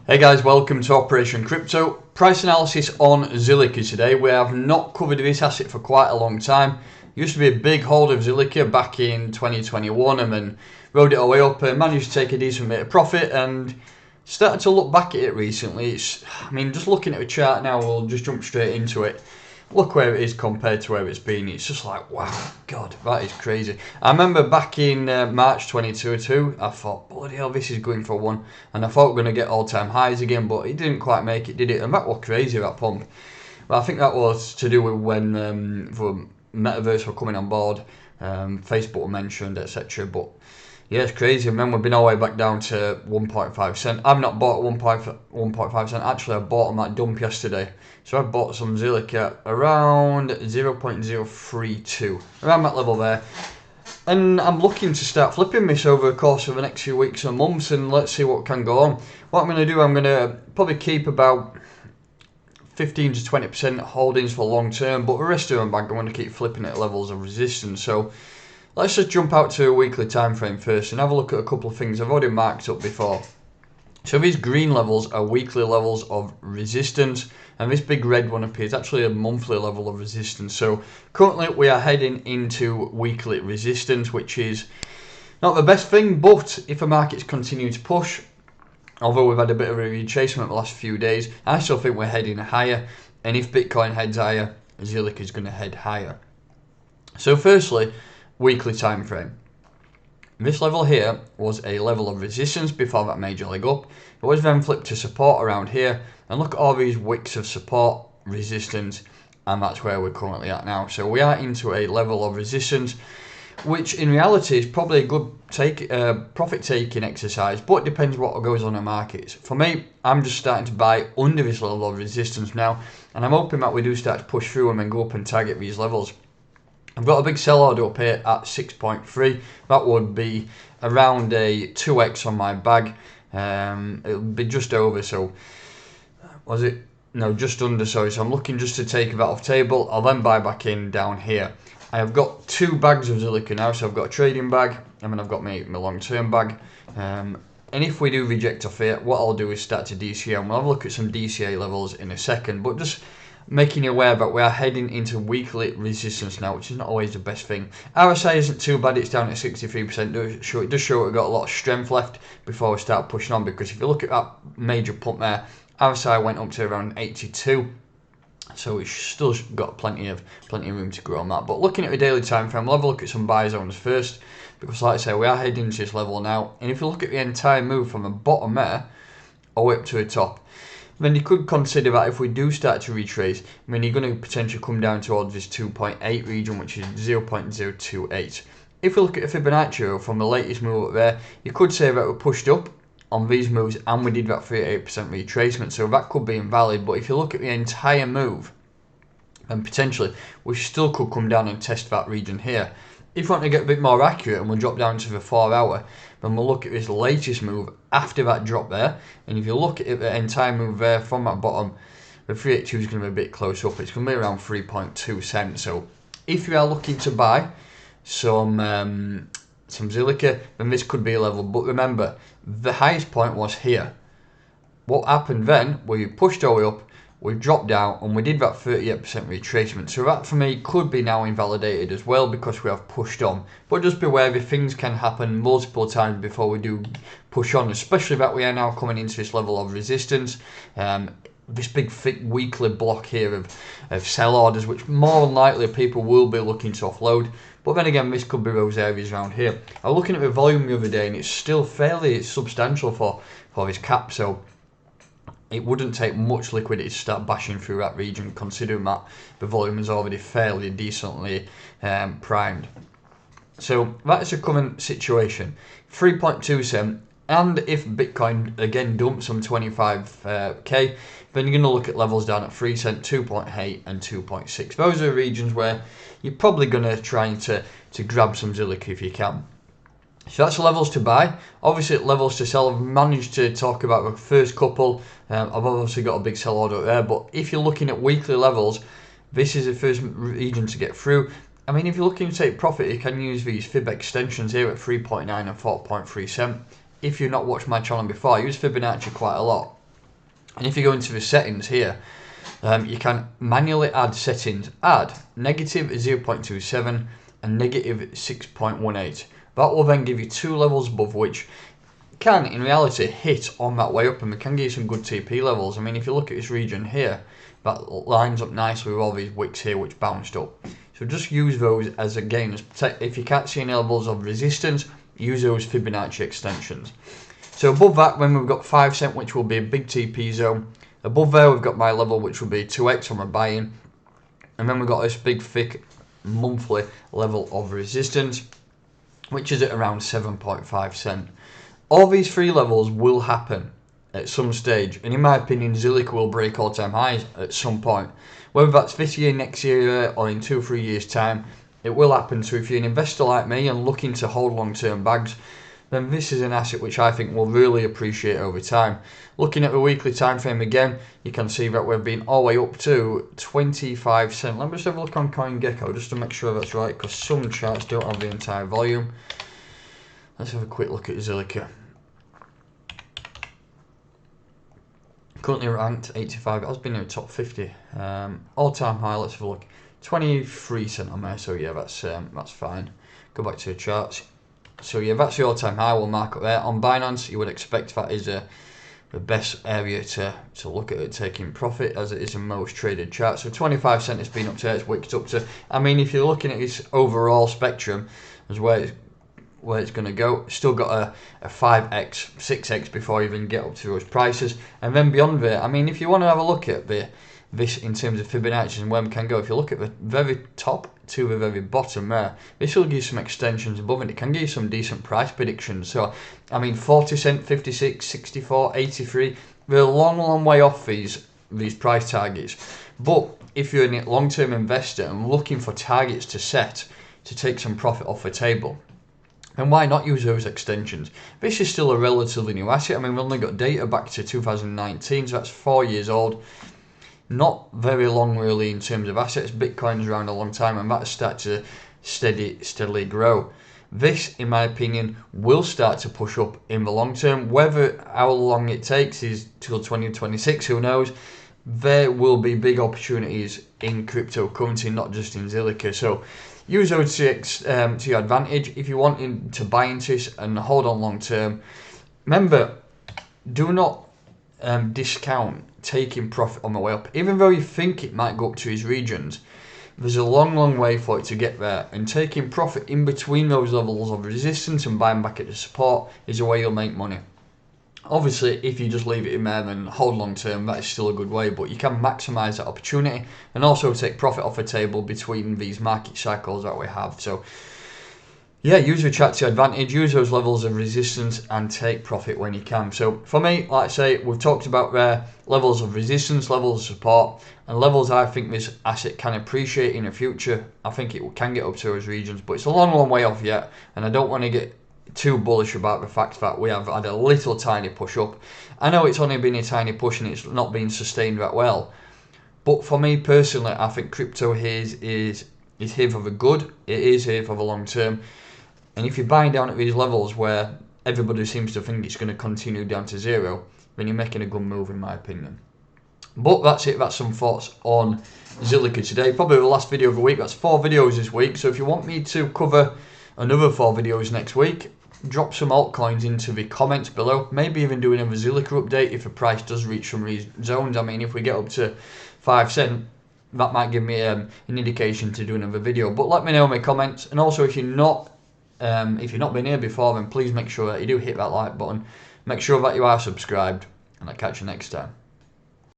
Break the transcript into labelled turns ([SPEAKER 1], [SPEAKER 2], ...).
[SPEAKER 1] Hey guys, welcome to Operation Crypto. Price analysis on Zilliqa today. We have not covered this asset for quite a long time. Used to be a big hold of Zilliqa back in 2021 and then rode it all the way up and managed to take a decent bit of profit and started to look back at it recently. Just looking at the chart now, we'll just jump straight into it. Look where it is compared to where it's been. It's just like, wow, God, that is crazy. I remember back in March 2022, I thought, bloody hell, this is going for one. And I thought we were going to get all-time highs again, but it didn't quite make it, did it? And that was crazy, that pump. But I think that was to do with when the metaverse were coming on board, Facebook were mentioned, etc. But yeah, it's crazy. And then we've been all the way back down to 1.5 cent. I've not bought 1.5 cent. Actually, I bought on that dump yesterday. So I bought some Zilica around 0.032, around that level there. And I'm looking to start flipping this over the course of the next few weeks and months, and let's see what can go on. What I'm going to do, I'm going to probably keep about 15 to 20% holdings for long term, but the rest of them I'm going to keep flipping at levels of resistance. So let's just jump out to a weekly time frame first and have a look at a couple of things I've already marked up before. So these green levels are weekly levels of resistance, and this big red one appears actually a monthly level of resistance. So currently we are heading into weekly resistance, which is not the best thing, but if the markets continue to push, although we've had a bit of a retracement the last few days, I still think we're heading higher, and if Bitcoin heads higher, Zilliqa is going to head higher. So firstly, weekly time frame. This level here was a level of resistance before that major leg up. It was then flipped to support around here, and look at all these wicks of support, resistance, and that's where we're currently at now. So we are into a level of resistance, which in reality is probably a good profit taking exercise, but it depends what goes on in the markets. For me, I'm just starting to buy under this level of resistance now, and I'm hoping that we do start to push through them and go up and target these levels. I've got a big sell order up here at 6.3. That would be around a 2x on my bag. It'll be just over, so was it? No, just under, sorry. So I'm looking just to take that off table. I'll then buy back in down here. I have got two bags of Zilliqa now, so I've got a trading bag and then I've got my long-term bag. And if we do reject off here, what I'll do is start to DCA, and we'll have a look at some DCA levels in a second, but just making you aware that we are heading into weekly resistance now, which is not always the best thing. RSI isn't too bad, it's down at 63%. It does show we've got a lot of strength left before we start pushing on, because if you look at that major pump there, RSI went up to around 82, so it's still got plenty of room to grow on that. But looking at the daily time frame, we'll have a look at some buy zones first, because like I say, we are heading into this level now, and if you look at the entire move from the bottom there all the way up to the top, then you could consider that if we do start to retrace, you're going to potentially come down towards this 2.8 region, which is 0.028. If we look at the Fibonacci from the latest move up there, you could say that we're pushed up on these moves and we did that 38% retracement, so that could be invalid. But if you look at the entire move, then potentially we still could come down and test that region here. If you want to get a bit more accurate, and we'll drop down to the 4 hour, then we'll look at this latest move after that drop there. And if you look at the entire move there from that bottom, the 382 is going to be a bit close up. It's going to be around 3.2 cents. So if you are looking to buy some Zilliqa, then this could be a level. But remember, the highest point was here. What happened then, we pushed all the way up, we dropped down, and we did that 38% retracement. So that for me could be now invalidated as well, because we have pushed on. But just beware that things can happen multiple times before we do push on, especially that we are now coming into this level of resistance. This big thick weekly block here of sell orders, which more than likely people will be looking to offload. But then again, this could be those areas around here. I was looking at the volume the other day, and it's still fairly substantial for this cap. So it wouldn't take much liquidity to start bashing through that region, considering that the volume is already fairly decently primed. So that is a current situation. 3.2 cent, and if Bitcoin again dumps some 25k, then you're going to look at levels down at 3 cent, 2.8 and 2.6. Those are the regions where you're probably going to try to grab some Zilliqa if you can. So that's levels to buy. Obviously levels to sell. I've managed to talk about the first couple. I've obviously got a big sell order there, but if you're looking at weekly levels, this is the first region to get through. I mean, if you're looking to take profit, you can use these fib extensions here at 3.9 and 4.3 cent. If you've not watched my channel before, I use Fibonacci quite a lot. And if you go into the settings here, you can manually add settings, add negative 0.27 and negative 6.18. That will then give you 2 levels above which can in reality hit on that way up, and we can give you some good TP levels. I mean, if you look at this region here, that lines up nicely with all these wicks here which bounced up. So just use those as again, if you can't see any levels of resistance, use those Fibonacci extensions. So above that, when we've got 5 cent, which will be a big TP zone. Above there, we've got my level, which will be 2x on my buy-in. And then we've got this big, thick monthly level of resistance, which is at around 7.5 cent. All these 3 levels will happen at some stage. And in my opinion, Zilliqa will break all-time highs at some point. Whether that's this year, next year, or in 2 or 3 years' time, it will happen. So if you're an investor like me and looking to hold long-term bags, then this is an asset which I think will really appreciate over time. Looking at the weekly time frame again, you can see that we've been all the way up to 25 cent. Let me just have a look on CoinGecko just to make sure that's right, because some charts don't have the entire volume. Let's have a quick look at Zilica. Currently ranked 85. It has been in the top 50. All-time high. Let's have a look. 23 cent on there. So yeah, that's fine. Go back to the charts. So yeah, that's the all-time high. We'll mark up there. On Binance, you would expect that is the best area to look at it taking profit, as it is in most traded charts. So 25 cent has been up to, it's wicked up to. I mean, if you're looking at this overall spectrum as where it's going to go, still got a 5x, 6x before you even get up to those prices. And then beyond there, I mean, if you want to have a look at this in terms of Fibonacci and where we can go, if you look at the very top to the very bottom there, this will give you some extensions above it. It can give you some decent price predictions. So, I mean, 40 cent, 56, 64, 83, they're a long way off these price targets. But if you're a long-term investor and looking for targets to set to take some profit off the table, and why not use those extensions? This is still a relatively new asset. I mean, we've only got data back to 2019, so that's 4 years old. Not very long, really, in terms of assets. Bitcoin's around a long time, and that's started to steadily grow. This, in my opinion, will start to push up in the long term. How long it takes is till 2026, who knows? There will be big opportunities in cryptocurrency, not just in Zilica. So use those to your advantage. If you want to buy into this and hold on long term, remember, do not discount taking profit on the way up. Even though you think it might go up to these regions, there's a long way for it to get there, and taking profit in between those levels of resistance and buying back at the support is the way you'll make money. Obviously, if you just leave it in there and hold long term, that is still a good way, but you can maximize that opportunity and also take profit off the table between these market cycles that we have. So yeah, use your chart to your advantage, use those levels of resistance and take profit when you can. So for me, like I say, we've talked about there levels of resistance, levels of support, and levels I think this asset can appreciate in the future. I think it can get up to those regions, but it's a long way off yet, and I don't want to get too bullish about the fact that we have had a little tiny push up. I know it's only been a tiny push and it's not been sustained that well, but for me personally, I think crypto here is here for the good. It is here for the long term. And if you're buying down at these levels where everybody seems to think it's going to continue down to zero, then you're making a good move in my opinion. But that's it, that's some thoughts on Zilica today. Probably the last video of the week. That's 4 videos this week. So if you want me to cover another 4 videos next week, drop some altcoins into the comments below. Maybe even do another Zilica update if the price does reach some of these zones. I mean, if we get up to 5 cent, that might give me an indication to do another video. But let me know in the comments. And also, if you've not been here before, then please make sure that you do hit that like button. Make sure that you are subscribed, and I'll catch you next time.